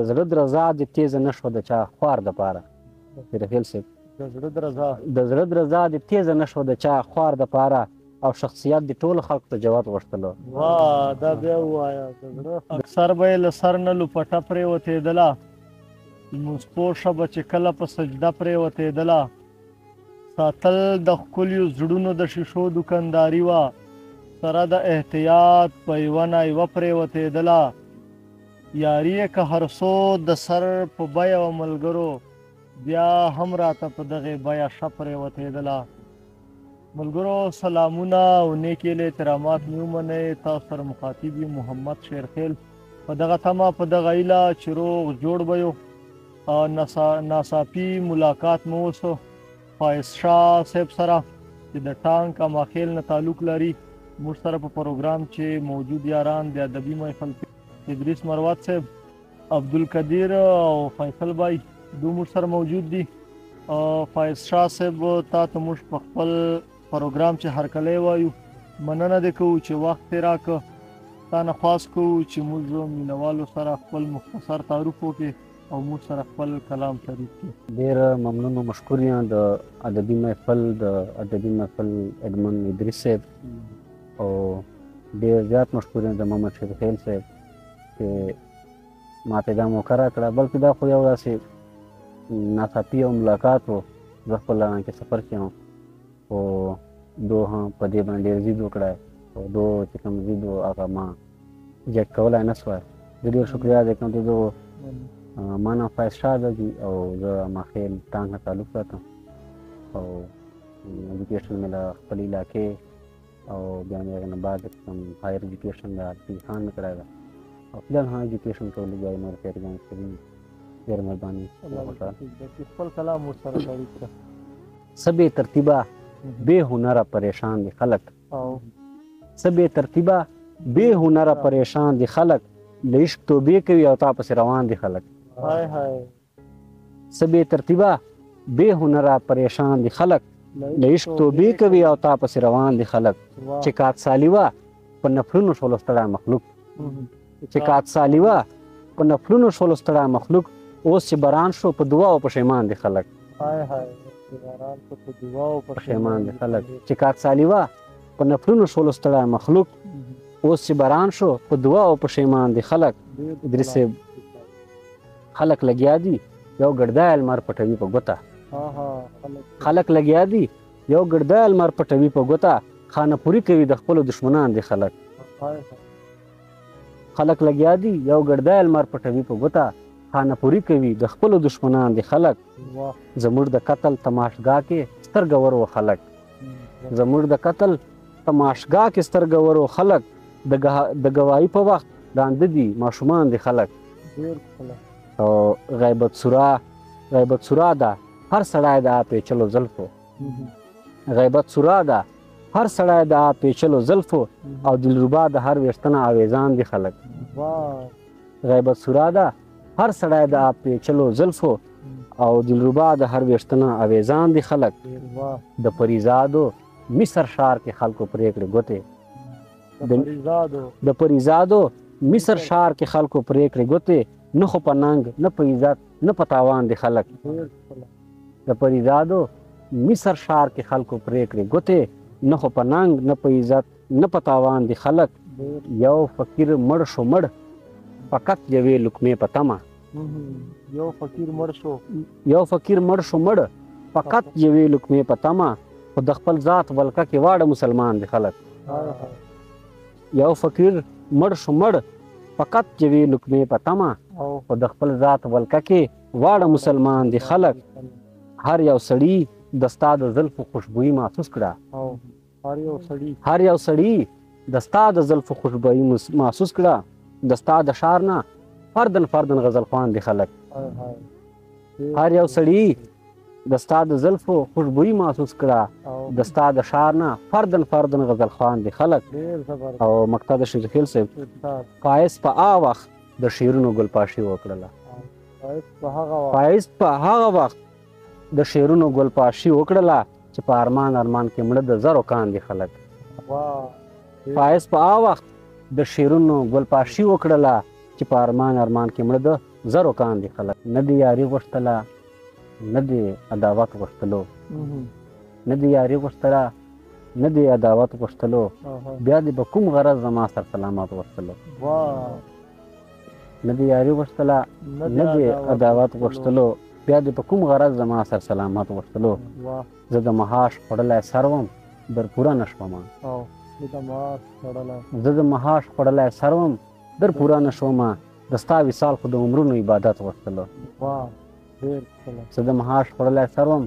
د زړه درزا دې تیزه نه شوه د چا خوار دپاره رحیل صاحب د زړه درزا د زړه درزا دې تیزه نه شوه د چا خوار دپاره او شخصیت دې ټولو خلکو ته جوت غوښتلو. واه دا بیا ووایه د زړه اکثر به یې له سر نه لوپټه پرېوتېدله، لمونځ پوشه به چې کله په سجده پرېوتېدله، ساتل د ښکلیو زړونو د شیشو دوکانداري وه، سره د احتیاط په یوه نه یوه پرېوتېدله، یاري یې که هر څو د سر په بیه وه ملګرو، بیا هم راته په دغې بیه ښه پرېوتېدله. ملګرو سلامونه او نیک هیلې احترامات مې ومنئ. تاسو سره مخاطب یم محمد شیرخیل. په دغه تمه په دغه هیله چې روغ جوړ به یو ناڅاپي ملاقات مو وسو فایز شاه صاحب سره چې د ټانک اماخیل نه تعلق لري. موږ سره په پروګرام چې موجود یاران د ادبي محفل ادریس مروت صاحب، عبدالقدیر او فیصل بای دو موږ سره موجود دي. فایز شاه صاحب تا ته موږ په خپل پروګرام چې هرکلی وایو، مننه دې کوو چې وخت یې راکړه. تا نه خواست کوو چې موږ مینوالو سره خپل مختصر تعارف وکړې او موږ سره خپل کلام شریک کړي. ډېر ممنون او مشکور یم د ادبي محفل اډمن ادریس صاحب او ډېر زیات مشکور یم د محمد شیرخیل صاحب چې ما ته دا موقع راکړه. بلکې دا خو یو داسې ناڅاپي یو ملاقات و. زه خپل لرغان کې سفر کې وم خو دو هم په دې باندې ډېر ضد وکړی او دو چې کوم ضد و هغه ما جګ کولی نه سوای. زه ډېر شکریا ادا کوم د دغو ما نام فایز شاه دی او زه ماخیل ټانک نه تعلق ساتم او ایجوکیشن مې له خپلې علاقې او بیا مې هغې نه بعد کوم هایر ایجوکیشن د عاطفي خان نه کړی ده او فلحال هم ایجوکیشن کولو بیا یې نور خیرګان کوي. ډېر مهرباني. خپل کلام ورسره شریک کړه. څه بې ترتیبه بې هنره پریشان دي خلک، څه بې ترتیبه بې هنره پریشان دي خلک، له عشق توبې کوي او تا پسې روان دي خلک. څه بې ترتیبه بې هنره پریشان دي خلک، له عشق توبې کوي او تا پسې روان دي خلک. چې کاتسالي وه په نفلونو شولو ستړی مخلوق، چې کاتسالي وه په نفلونو شولو ستړی مخلوق، اوس چې باران شو په دعا او پښیمان دي خلک. پښیمان دي خلک. چې کاتسالي وه په نفلونو شولو ستړی مخلوق، اوس چې باران شو په دعا او پښیمان دي خلک. ادریس صاحب خلک لګیا دي یو ګړدی لمر پټوي په ګوته، خلک لګیا دي یو ګړدی لمر پټوي په ګوته، خانه پوري کوي د خپلو دشمنان دي خلک. خلک لګیا دي یو ګړدی لمر پټوي په ګوته، خانه پوري کوي د خپلو دشمنان دي خلک. زموږ د قتل تماشګاه کې سترګه ور و خلک، زموږ د قتل تماشګاه کې سترګه ور و خلک، د ګواهي په وخت ړانده دي ماشومان دي خلک. او غیبت سورا ده هر سړی د پیچلو زلفو، غیبت سورا ده هر سړی د پیچلو زلفو، او دلربا د هر ویښتنه اویزان دي خلک. غیبت سورا ده هر سړی د پیچلو زلفو، او دلربا د هر ویښتنه اویزان دي خلک. د پریزادو مصر ښار کې خلکو پرېکړې ګوتې، د پریزادو مصر ښار کې خلکو پرېکړې ګوتې، نه خو په ننګ نه په عزت نه په تاوان دي خلک. د پریزادو مصر ښار کې خلکو پرېکړې ګوتې، نه خو په ننګ نه په عزت نه په تاوان دي خلک. یو فقیر مړ شو مړ فقط یوې لقمې په تمه، یو فقیر مړ شو مړ فقط یوې لقمې په تمه، خو د خپل ذات ولکه کې واړه مسلمان دي خلک. یو فقیر مړ شو مړ فقط یوې لقمې په تمه، خو د خپل ذات ولکه کې واړه مسلمان دي خلک. هر یو سړي د ستا د زلفو خوشبويي محسوس کړه، هر یو سړي د ستا د زلفو خوشبويي محسوس کړه، د ستا د ښار نه فردن غزل خوان دي خلک. هر یو سړي د ستا د زلفو خوشبويي محسوس کړه، د ستا د ښار نه فردن غزل خوان دي خلک. او مقطع د شیرخیل صاحب فایز په هغه وخت د شعرونو ګلپاشي وکړله، فایز په هغه وخت د شعرونو ګلپاشي وکړله چې په ارمان کې مړه د زرو کان دي خلک. فایز په هغه وخت د شعرونو ګلپاشي وکړله چې په ارمان کې مړه د زرو کاندي خلک نه د یاري غوښتله نه د عداوت غوښتلو نه د یاري غوښتله نه د عداوت غوښتلو بیا دې به کوم غرض زما سر سلامت غوښتلو نه د یاري غوښتله نه د عداوت غوښتلو بیا دې په کوم غرض زما سر سلامت غوښتلو زه د مهاش خوړلی سر وم در پوره نه شومه زه د مهاش خوړلی سر وم در پوره نه شومه د ستا وصال خو د عمرونو عبادت غوښتلو زه د مهاش خوړلی سر وم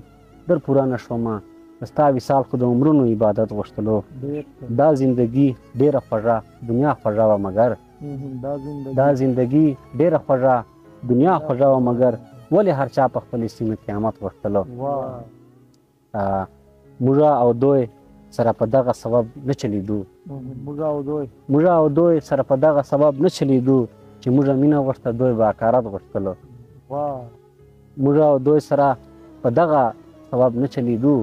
در پوره نه شومه د ستا وصال خو د عمرونو عبادت غوښتلو دا زندګي ډېره خوږه دنیا خوږه وه مګر دا زندګي ډېره خوږه دنیا خوږه وه مګر ولې هر چا په خپلې سیمې قیامت غوښتلو موږ او دوی سره په دغه سبب نه چلیدو موږ او دوی سره په دغه سبب نه چلیدو چې موږ مینه غوښته دوی به حقارت غوښتلو موږ او دوی سره په دغه سبب نه چلیدو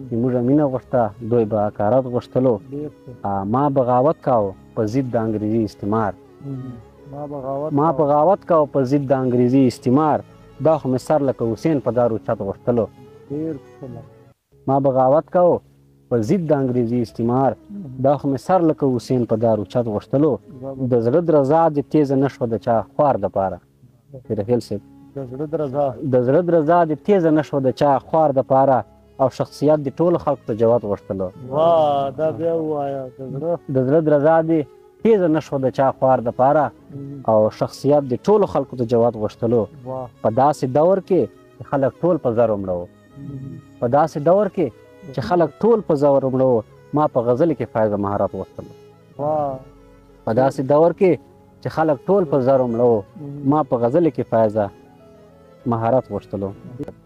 چې موږ مینه غوښته دوی به حقارت غوښتلو ما بغاوت کاو په ضد د انګریزي استعمار ما بغاوت کاو په ضد د انګریزي استعمار دا خو مې سر لکه حسین په دارو چت غوښتلو ما بغاوت کاو په ضد د انګریزي استعمار دا خو مې سر لکه حسین په دارو چت غوښتلو د زړه درزا دې تیزه نه شوه د چا خوار دپاره رحیل صاحب د زړه درزا دې تیزه نه شوه د چا خوار دپاره او شخصیت دې ټولو خلکو ته جوت غوښتلو د زړه درزا دې تیزه نه شوه د چا خوار دپاره او شخصیت دې ټولو خلکو ته جوت غوښتلو په داسې دور کې چې خلک ټول په زر مړه په داسې دور کې چې خلک ټول په زور مړه ما په غزل کې فایزه مهارت غوښتلو په داسې دور کې چې خلک ټول په زر مړه ما په غزل کې فایزه مهارت غوښتلو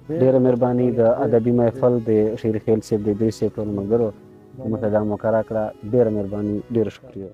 ډېره مهرباني د ادبي محفل د شیر خیل صاحب د دوی صاحب ټولو ملګرو موږ ته دا موقع راکړه ډېره مهرباني ډېره شکریه